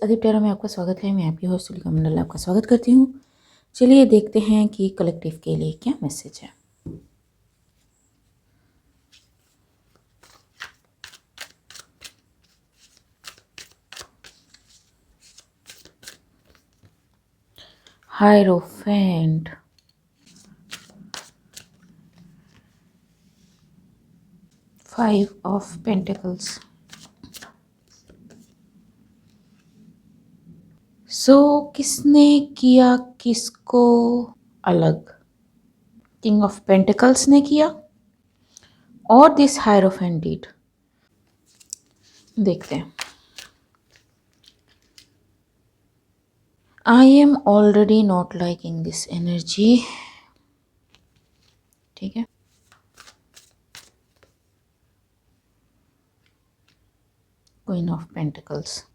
अदीप टेरा में आपका स्वागत है। मैं आपकी होस्ट सुलिका मंडल आपका स्वागत करती हूँ। चलिए देखते हैं कि कलेक्टिव के लिए क्या मैसेज है। Hierophant, five of pentacles. किसने किया किसको अलग? किंग ऑफ पेंटिकल्स ने किया और दिस हायरोफेंट डिड। देखते हैं। I am already not liking this energy. ठीक है, क्वीन ऑफ पेंटिकल्स।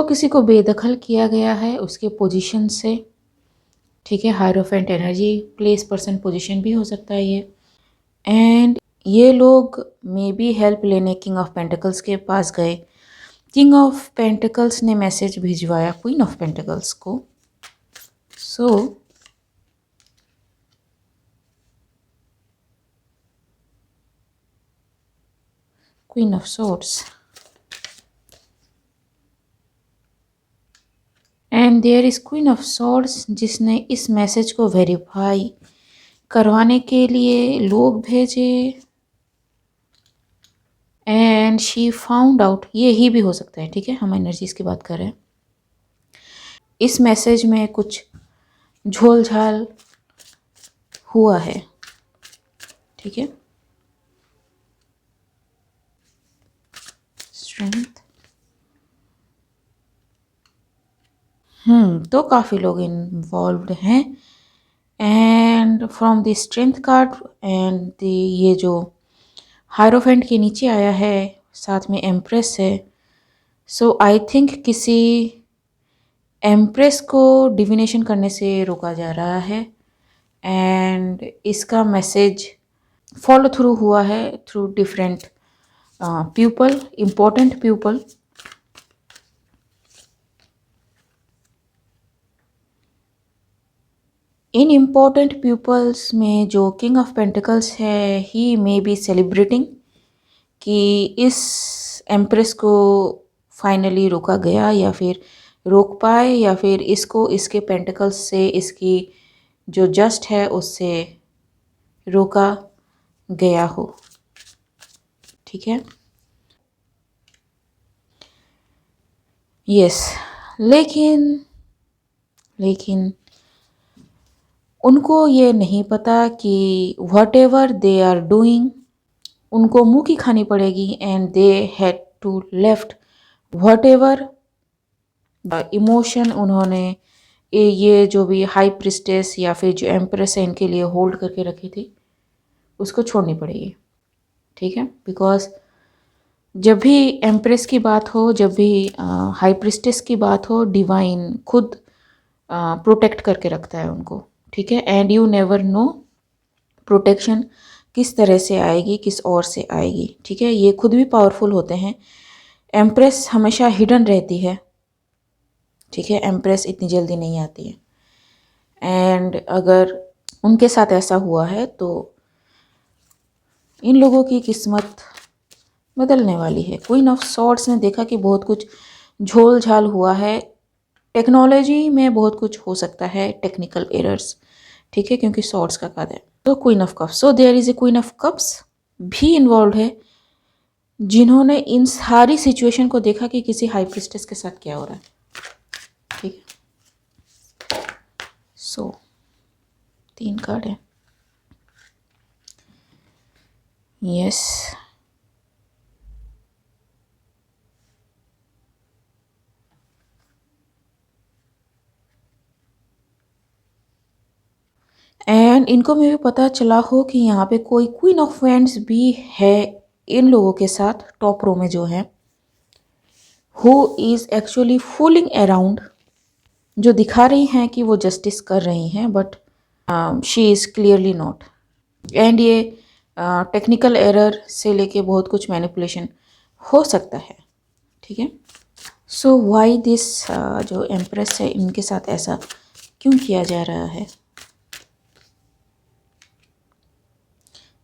किसी को बेदखल किया गया है उसके पोजीशन से। ठीक है, hierophant energy, place, person, position भी हो सकता है ये। एंड ये लोग मे बी हेल्प लेने किंग ऑफ पेंटिकल्स के पास गए। किंग ऑफ पेंटिकल्स ने मैसेज भिजवाया क्वीन ऑफ पेंटिकल्स को। Queen of swords and there is queen of swords, जिसने इस मैसेज को वेरीफाई करवाने के लिए लोग भेजे। एंड शी फाउंड आउट, ये ही भी हो सकता है। ठीक है, हम एनर्जीज की बात कर रहे हैं। इस मैसेज में कुछ झोल झाल हुआ है। ठीक है, स्ट्रेंथ। तो काफ़ी लोग इन्वॉल्व्ड हैं। And from the strength card and ये जो हायरोफेंट के नीचे आया है साथ में एम्प्रेस है। आई थिंक किसी एम्प्रेस को डिविनेशन करने से रोका जा रहा है। एंड इसका मैसेज फॉलो थ्रू हुआ है through different people, important people. इन इम्पोर्टेंट पीपल्स में जो किंग ऑफ पेंटिकल्स है, ही मे बी सेलिब्रेटिंग कि इस एम्प्रेस को फाइनली रोका गया, या फिर रोक पाए, या फिर इसको इसके पेंटिकल्स से इसकी जो जस्ट है उससे रोका गया हो। ठीक है, यस। लेकिन उनको ये नहीं पता कि whatever they are doing उनको मुंह की खानी पड़ेगी। And they had to left whatever emotion उन्होंने ये जो भी हाई प्रिस्टेस या फिर जो एम्प्रेस है इनके लिए होल्ड करके रखी थी उसको छोड़नी पड़ेगी। ठीक है, बिकॉज जब भी एम्प्रेस की बात हो, जब भी हाई प्रिस्टेस की बात हो, डिवाइन खुद प्रोटेक्ट करके रखता है उनको। ठीक है, and you never know protection किस तरह से आएगी, किस ओर से आएगी। ठीक है, ये खुद भी पावरफुल होते हैं। एम्प्रेस हमेशा हिडन रहती है। ठीक है, एम्प्रेस इतनी जल्दी नहीं आती है। एंड अगर उनके साथ ऐसा हुआ है तो इन लोगों की किस्मत बदलने वाली है। क्वीन ऑफ सॉर्ड्स ने देखा कि बहुत कुछ झोल झाल हुआ है। टेक्नोलॉजी में बहुत कुछ हो सकता है, टेक्निकल एरर्स। ठीक है, क्योंकि सॉर्ड्स का कार्ड है। तो queen of cups, there is a queen of cups भी इन्वॉल्व है, जिन्होंने इन सारी सिचुएशन को देखा कि किसी हाई प्रिस्टेस के साथ क्या हो रहा है। ठीक है, 3 कार्ड है। यस, एंड इनको में भी पता चला हो कि यहाँ पे कोई क्वीन ऑफ वैंड्स भी है इन लोगों के साथ, टॉप रो में जो है, who is actually fooling around, जो दिखा रही हैं कि वो जस्टिस कर रही हैं, but she is clearly not. And ये टेक्निकल एरर से लेके बहुत कुछ मैनिपुलेशन हो सकता है। ठीक है, सो वाई दिस जो एम्प्रेस है इनके साथ ऐसा क्यों किया जा रहा है?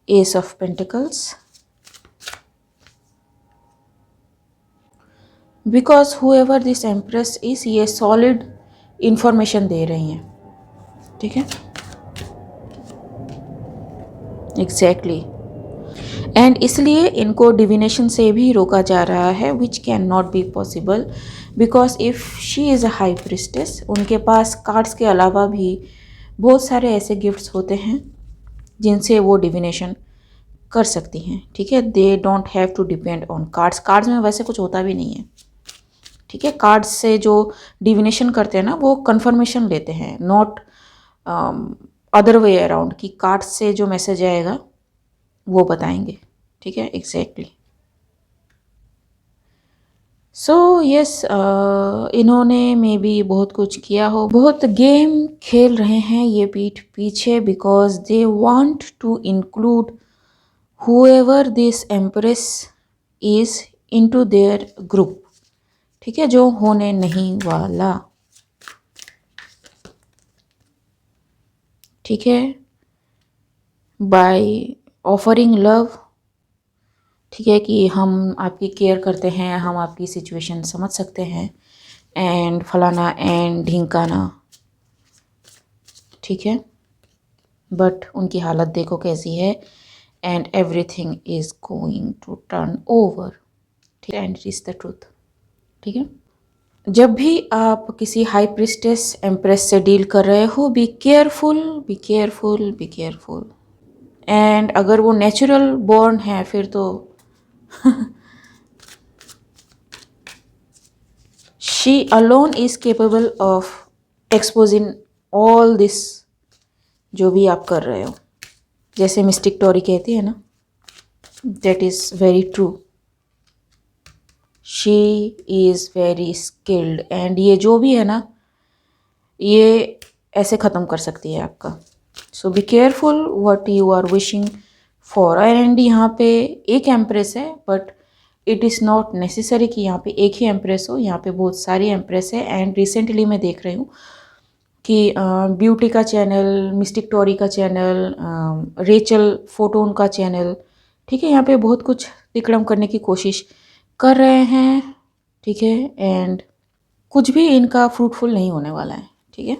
Ace of pentacles, because whoever this empress is, ये सॉलिड इंफॉर्मेशन दे रही हैं, ठीक है, एग्जैक्टली एंड इसलिए इनको डिविनेशन से भी रोका जा रहा है, which can not be possible because if she is a high priestess, उनके पास कार्ड्स के अलावा भी बहुत सारे ऐसे गिफ्ट्स होते हैं जिनसे वो डिविनेशन कर सकती हैं, ठीक है। They don't have to depend on cards, cards में वैसे कुछ होता भी नहीं है, ठीक है। कार्ड्स से जो डिविनेशन करते हैं ना वो कंफर्मेशन लेते हैं, नॉट अदर वे अराउंड, कि कार्ड्स से जो मैसेज आएगा वो बताएंगे, ठीक है, एग्जैक्टली। सो यस, इन्होंने मे बी बहुत कुछ किया हो, बहुत गेम खेल रहे हैं ये पीठ पीछे, because they want to include whoever this empress is into their group, ठीक है, जो होने नहीं वाला, ठीक है, बाय ऑफरिंग लव, ठीक है, कि हम आपकी केयर करते हैं, हम आपकी सिचुएशन समझ सकते हैं, एंड फलाना एंड ढिंकाना, ठीक है, बट उनकी हालत देखो कैसी है, and everything is going to turn over, ठीक है, and it is the truth, ठीक है। जब भी आप किसी हाई प्रिस्टेस एम्प्रेस से डील कर रहे हो, be careful, be careful, be careful, and अगर वो नेचुरल बॉर्न है फिर तो she alone is capable of exposing all this जो भी आप कर रहे हो, जैसे मिस्टिक टोरी कहती है ना, that is very true, she is very skilled, and ये जो भी है ना ये ऐसे ख़त्म कर सकती है आपका, so be careful what you are wishing for. And यहाँ पे एक एम्प्रेस है, but it is not necessary कि यहाँ पे एक ही एम्प्रेस हो, यहाँ पे बहुत सारी एम्प्रेस है। एंड रिसेंटली मैं देख रही हूँ कि ब्यूटी का चैनल, मिस्टिक टोरी का चैनल, रेचल फोटोन का चैनल, ठीक है, यहाँ पे बहुत कुछ तिकड़म करने की कोशिश कर रहे हैं, ठीक है, एंड कुछ भी इनका फ्रूटफुल नहीं होने वाला है, ठीक है।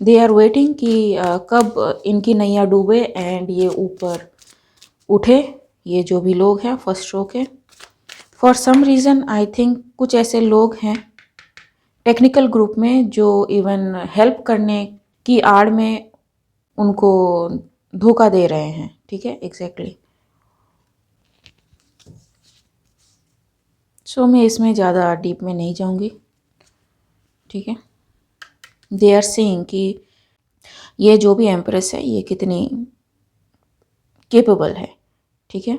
दे आर वेटिंग कि कब इनकी नैया डूबे एंड ये ऊपर उठे, ये जो भी लोग हैं फर्स्ट शो के। For some reason I think कुछ ऐसे लोग हैं टेक्निकल ग्रुप में जो इवन हेल्प करने की आड़ में उनको धोखा दे रहे हैं, ठीक है, एग्जैक्टली। सो मैं इसमें ज़्यादा डीप में नहीं जाऊंगी, ठीक है। दे आर सेइंग कि ये जो भी एम्प्रेस है ये कितनी केपेबल है, ठीक है।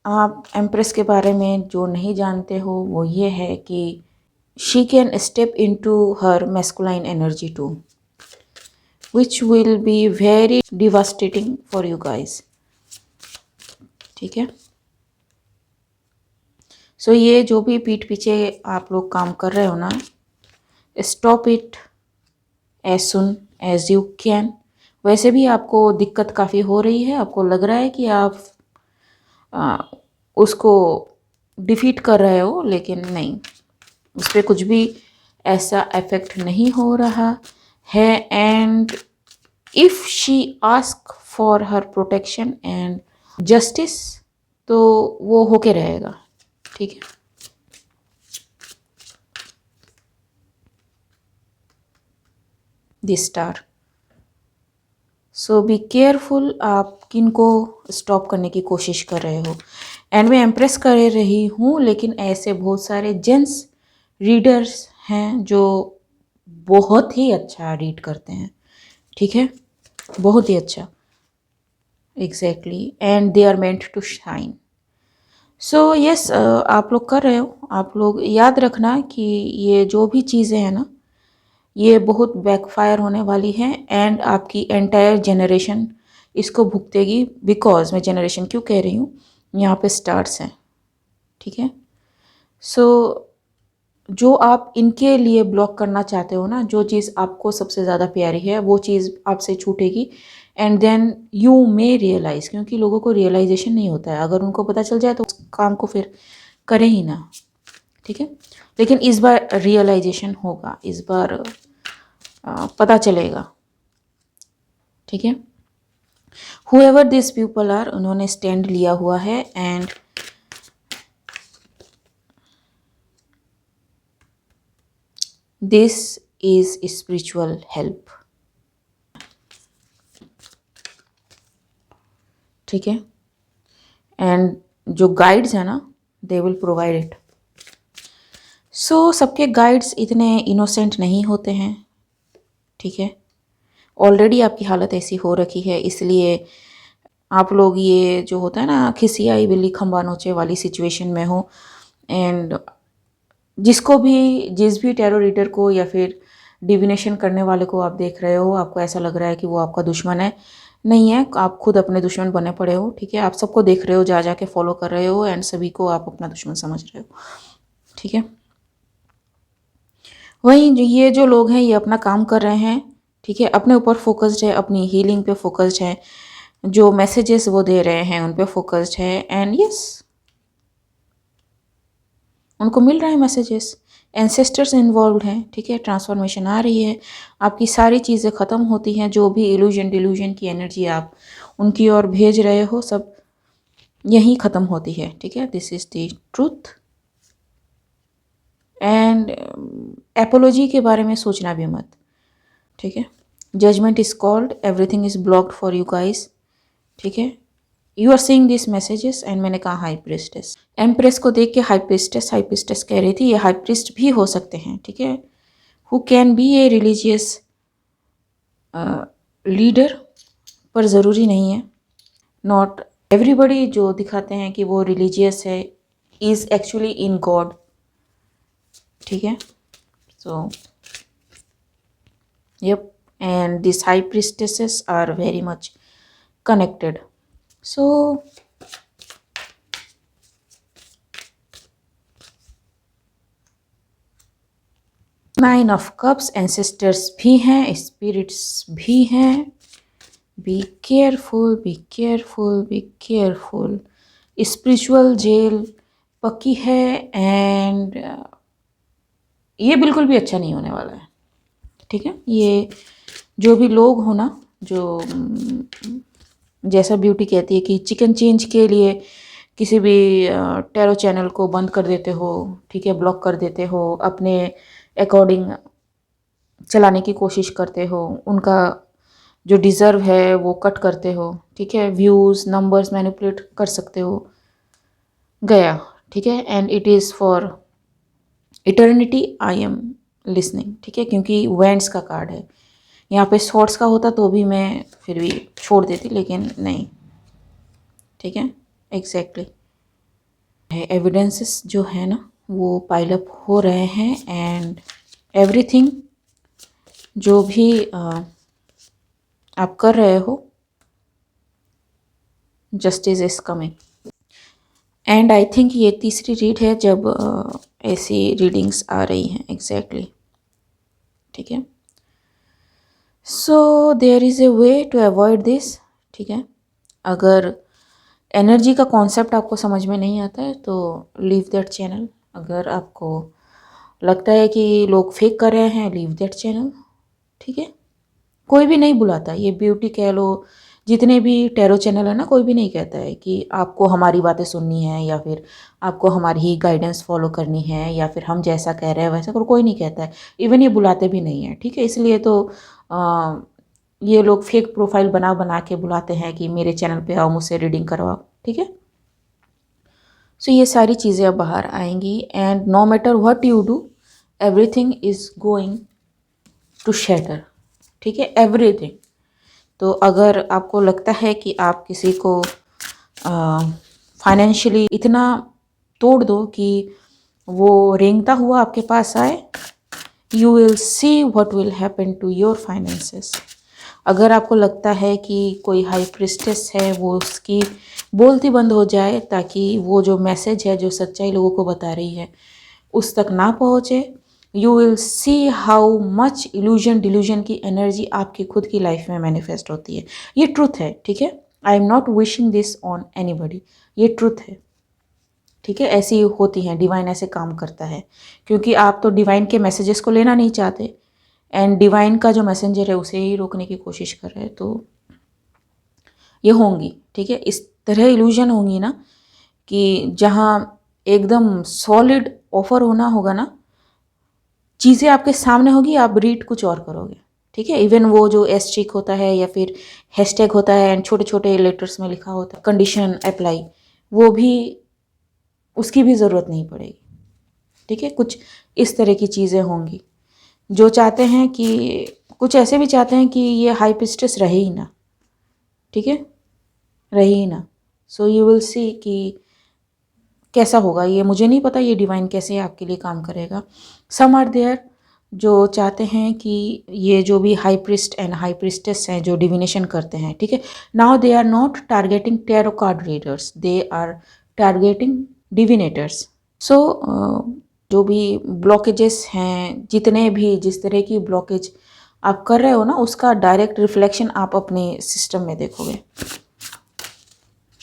आप एम्प्रेस के बारे में जो नहीं जानते हो वो ये है कि she can step into her masculine energy too, which will be very devastating for you guys, ठीक है। सो ये जो भी पीठ पीछे आप लोग काम कर रहे हो ना, stop it as soon as you can. वैसे भी आपको दिक्कत काफ़ी हो रही है, आपको लग रहा है कि आप उसको डिफीट कर रहे हो, लेकिन नहीं, उस पर कुछ भी ऐसा इफेक्ट नहीं हो रहा है। And if she ask for her protection and justice, तो वो होके रहेगा, ठीक है। The star, so be careful, आप किन को स्टॉप करने की कोशिश कर रहे हो। एंड मैं एम्प्रेस कर रही हूँ, लेकिन ऐसे बहुत सारे जेंट्स रीडर्स हैं जो बहुत ही अच्छा रीड करते हैं, ठीक है, बहुत ही अच्छा, exactly, and they are meant to shine. So yes, आप लोग कर रहे हो, आप लोग याद रखना कि ये जो भी चीज़ें हैं ना ये बहुत बैकफायर होने वाली है, एंड आपकी एंटायर जनरेशन इसको भुगतेगी। बिकॉज मैं जनरेशन क्यों कह रही हूँ, यहाँ पे स्टार्स हैं, ठीक है। सो जो आप इनके लिए ब्लॉक करना चाहते हो ना, जो चीज़ आपको सबसे ज़्यादा प्यारी है वो चीज़ आपसे छूटेगी। And then you may realise, क्योंकि लोगों को रियलाइजेशन नहीं होता है, अगर उनको पता चल जाए तो उस काम को फिर करें ही ना, ठीक है। लेकिन इस बार रियलाइजेशन होगा, इस बार पता चलेगा, ठीक है। हुएवर दिस पीपल आर, उन्होंने स्टैंड लिया हुआ है and this is spiritual help, ठीक है। एंड जो गाइड्स है ना, दे विल प्रोवाइड इट। सो सबके गाइड्स इतने इनोसेंट नहीं होते हैं, ठीक है। ऑलरेडी आपकी हालत ऐसी हो रखी है, इसलिए आप लोग ये जो होता है ना खिसियाई बिल्ली खंबा नोचे वाली सिचुएशन में हो। एंड जिसको भी, जिस भी टैरो रीडर को या फिर डिविनेशन करने वाले को आप देख रहे हो, आपको ऐसा लग रहा है कि वो आपका दुश्मन है, नहीं है, आप खुद अपने दुश्मन बने पड़े हो, ठीक है। आप सबको देख रहे हो, जा जा के फॉलो कर रहे हो एंड सभी को आप अपना दुश्मन समझ रहे हो, ठीक है। वहीं ये जो लोग हैं ये अपना काम कर रहे हैं, ठीक है, अपने ऊपर फोकस्ड है, अपनी हीलिंग पे फोकस्ड है, जो मैसेजेस वो दे रहे हैं उन पे फोकस्ड है। एंड यस, उनको मिल रहा है मैसेजेस, एंसेस्टर्स इन्वॉल्व हैं, ठीक है। ट्रांसफॉर्मेशन आ रही है, आपकी सारी चीज़ें ख़त्म होती हैं, जो भी इल्यूजन डिल्यूजन की एनर्जी आप उनकी ओर भेज रहे हो सब यहीं ख़त्म होती है, ठीक है। This is the truth. And apology के बारे में सोचना भी मत, ठीक है। Judgment is called, everything is blocked for you guys, ठीक है। You are seeing this messages and मैंने कहा हाई प्रिस्टेस, एम्प्रेस को देख के हाई प्रिस्टेस कह रही थी ये हाई प्रिस्ट भी हो सकते हैं, ठीक है, who can be a religious leader, पर ज़रूरी नहीं है। नॉट एवरीबडी जो दिखाते हैं कि वो रिलीजियस है इज़ एक्चुअली इन गॉड, ठीक है। सो yep, and these high priestesses are very much connected. So nine of cups, ancestors भी हैं, स्पिरिट्स भी हैं। Be careful, be careful, be careful. Spiritual jail पक्की है एंड ये बिल्कुल भी अच्छा नहीं होने वाला है, ठीक है। ये जो भी लोग हो ना, जो जैसा ब्यूटी कहती है कि चिकन चेंज के लिए किसी भी टैरो चैनल को बंद कर देते हो, ठीक है, ब्लॉक कर देते हो, अपने अकॉर्डिंग चलाने की कोशिश करते हो, उनका जो डिज़र्व है वो कट करते हो, ठीक है, व्यूज़ नंबर्स मैनिपुलेट कर सकते हो, गया, ठीक है। And it is for eternity I am listening, ठीक है, क्योंकि वेंट्स का कार्ड है। यहाँ पे शॉर्ट्स का होता तो भी मैं फिर भी छोड़ देती, लेकिन नहीं, ठीक है, एग्जैक्टली एविडेंसेस जो है ना वो पाइल अप हो रहे हैं एंड एवरीथिंग जो भी आप कर रहे हो, justice is coming. And I think ये तीसरी रीड है जब ऐसी रीडिंग्स आ रही हैं, एग्जैक्टली, ठीक है। So there is a way to avoid this, ठीक है। अगर एनर्जी का कॉन्सेप्ट आपको समझ में नहीं आता है तो लीव दैट चैनल। अगर आपको लगता है कि लोग फेक कर रहे हैं, लीव दैट चैनल, ठीक है। कोई भी नहीं बुलाता, ये ब्यूटी कह लो, जितने भी टैरो चैनल है ना, कोई भी नहीं कहता है कि आपको हमारी बातें सुननी है या फिर आपको हमारी ही गाइडेंस फॉलो करनी है या फिर हम जैसा कह रहे हैं वैसा करो, कोई नहीं कहता है। इवन ये बुलाते भी नहीं है, ठीक है। इसलिए तो ये लोग फेक प्रोफाइल बना बना के बुलाते हैं कि मेरे चैनल पे आओ, मुझसे रीडिंग करवाओ, ठीक है। सो ये सारी चीज़ें अब बाहर आएंगी and no matter what you do, everything is going to shatter, ठीक है, एवरीथिंग। तो अगर आपको लगता है कि आप किसी को फाइनेंशियली इतना तोड़ दो कि वो रेंगता हुआ आपके पास आए, you will see what will happen to your finances. अगर आपको लगता है कि कोई हाई प्रिस्टेस है, वो उसकी बोलती बंद हो जाए ताकि वो जो मैसेज है, जो सच्चाई लोगों को बता रही है, उस तक ना पहुँचे। You will see how much illusion delusion की एनर्जी आपकी खुद की लाइफ में मैनिफेस्ट होती है। ये ट्रुथ है, ठीक है। आई am not wishing this on anybody, ये ट्रुथ है, ठीक है। ऐसी होती हैं, डिवाइन ऐसे काम करता है, क्योंकि आप तो डिवाइन के मैसेजेस को लेना नहीं चाहते एंड डिवाइन का जो मैसेंजर है उसे ही रोकने की कोशिश कर रहे हैं, तो ये होंगी, ठीक है। इस तरह इल्यूजन होंगी ना कि जहाँ एकदम सॉलिड ऑफर होना होगा ना, चीज़ें आपके सामने होगी, आप रीड कुछ और करोगे, ठीक है। इवन वो जो एस्ट्रिक होता है या फिर हैशटैग होता है एंड छोटे छोटे लेटर्स में लिखा होता है कंडीशन अप्लाई, वो भी उसकी भी ज़रूरत नहीं पड़ेगी, ठीक है। कुछ इस तरह की चीज़ें होंगी जो चाहते हैं कि, कुछ ऐसे भी चाहते हैं कि ये हाई पिस्टस रहे ही ना, ठीक है, रहे ही ना। सो यू विल सी कि कैसा होगा, ये मुझे नहीं पता ये डिवाइन कैसे आपके लिए काम करेगा। सम आर देयर जो चाहते हैं कि ये जो भी high priest and high priestess हैं जो डिविनेशन करते हैं, ठीक है, now they are not targeting tarot card readers, they are targeting diviners. So जो भी ब्लॉकेजेस हैं, जितने भी जिस तरह की ब्लॉकेज आप कर रहे हो ना, उसका डायरेक्ट रिफ्लेक्शन आप अपने सिस्टम में देखोगे।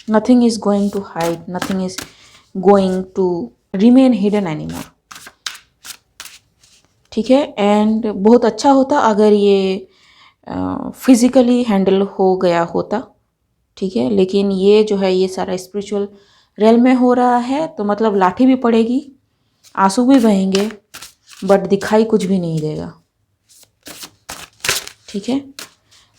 Nothing is going to hide, nothing is going to remain hidden anymore, ठीक है। एंड बहुत अच्छा होता अगर ये फिजिकली हैंडल हो गया होता, ठीक है, लेकिन ये जो है ये सारा स्पिरिचुअल रेल में हो रहा है, तो मतलब लाठी भी पड़ेगी, आंसू भी बहेंगे, बट दिखाई कुछ भी नहीं देगा, ठीक है।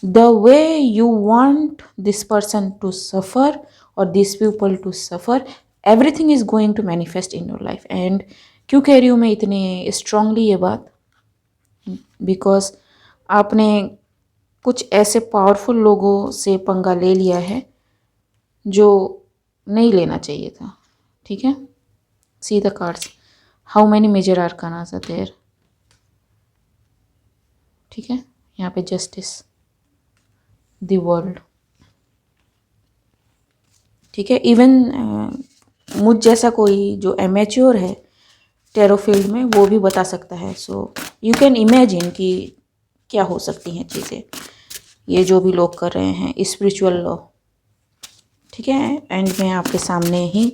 The way you want this person to suffer और this people to suffer, everything is going to manifest in your life. And क्यों कह रही हूँ मैं इतनी स्ट्रांगली ये बात, बिकॉज आपने कुछ ऐसे पावरफुल लोगों से पंगा ले लिया है जो नहीं लेना चाहिए था, ठीक है। See the cards, how many major arcanas are there, ठीक है। यहाँ पे जस्टिस, द वर्ल्ड, ठीक है। इवन मुझ जैसा कोई जो एमेच्योर है टेरो फील्ड में वो भी बता सकता है। सो यू कैन इमेजिन कि क्या हो सकती हैं चीज़ें, ये जो भी लोग कर रहे हैं स्पिरिचुअल लॉ, ठीक है। एंड मैं आपके सामने ही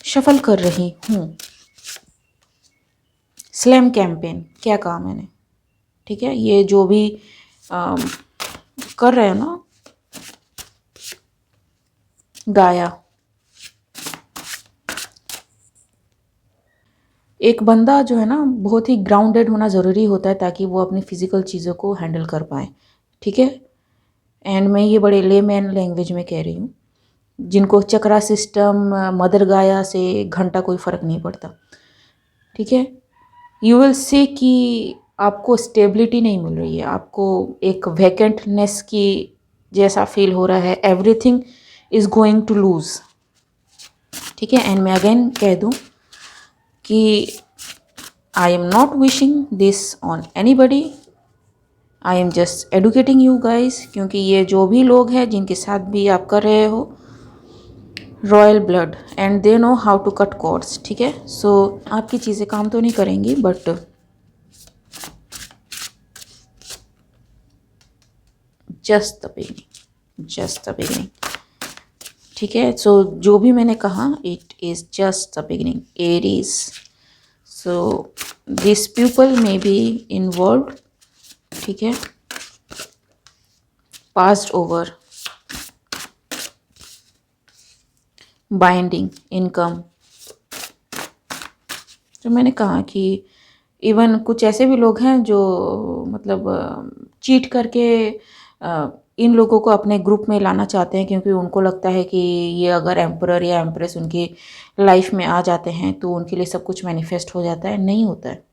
शफल कर रही हूँ। स्लैम कैंपेन क्या कहा मैंने, ठीक है। ये जो भी कर रहे हो ना, गाया, एक बंदा जो है ना बहुत ही ग्राउंडेड होना ज़रूरी होता है ताकि वो अपनी फ़िज़िकल चीज़ों को हैंडल कर पाए, ठीक है। एंड मैं ये बड़े लेमैन लैंग्वेज में कह रही हूँ, जिनको चक्रा सिस्टम मदर गाया से घंटा कोई फ़र्क नहीं पड़ता, ठीक है। यू विल सी कि आपको स्टेबिलिटी नहीं मिल रही है, आपको एक वैकेंटनेस की जैसा फील हो रहा है, everything is going to lose, ठीक है। एंड मैं अगेन कह दूँ कि I am not wishing this on anybody, I am just educating you guys, क्योंकि ये जो भी लोग हैं जिनके साथ भी आप कर रहे हो, royal blood and they know how to cut cords, ठीक है। सो आपकी चीज़ें काम तो नहीं करेंगी, but just the beginning, just the beginning, ठीक है। सो जो भी मैंने कहा it is just the beginning, Aries. So this people may be involve, ठीक है, पास्ट ओवर, बाइंडिंग, इनकम। तो मैंने कहा कि इवन कुछ ऐसे भी लोग हैं जो मतलब चीट करके इन लोगों को अपने ग्रुप में लाना चाहते हैं, क्योंकि उनको लगता है कि ये अगर एम्परर या एम्प्रेस उनकी लाइफ में आ जाते हैं तो उनके लिए सब कुछ मैनिफेस्ट हो जाता है। नहीं होता है,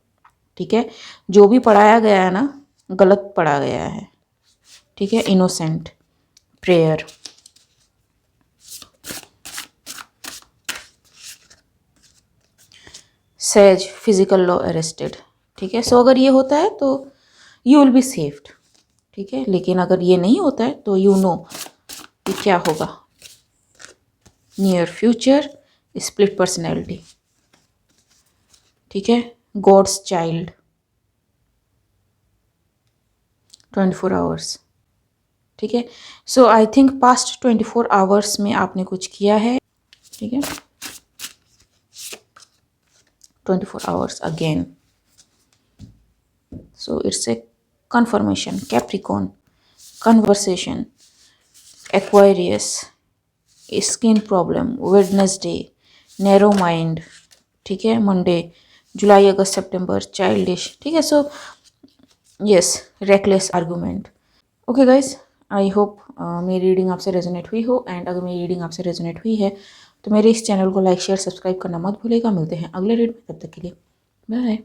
ठीक है। जो भी पढ़ाया गया है ना, गलत पढ़ा गया है, ठीक है। Innocent prayer, says physical law arrested, ठीक है। सो अगर ये होता है तो यू विल बी सेफ्ड, ठीक है। लेकिन अगर ये नहीं होता है तो यू नो कि क्या होगा। नियर फ्यूचर, स्प्लिट पर्सनैलिटी, ठीक है, गॉड्स चाइल्ड 24 आवर्स। ठीक है, सो आई थिंक पास्ट 24 आवर्स में आपने कुछ किया है। ठीक है, 24 hours again, so it's a confirmation, Capricorn, conversation, Aquarius, skin problem, Wednesday, narrow mind. ठीक है, मंडे, जुलाई अगस्त सितंबर, चाइल्डिश। ठीक है, so yes, reckless argument. Okay guys, I hope मेरी रीडिंग आपसे रेजोनेट हुई हो, एंड अगर मेरी रीडिंग आपसे रेजोनेट हुई है तो मेरे इस चैनल को लाइक शेयर सब्सक्राइब करना मत भूलिएगा। मिलते हैं अगले रीड में, तब तक के लिए बाय।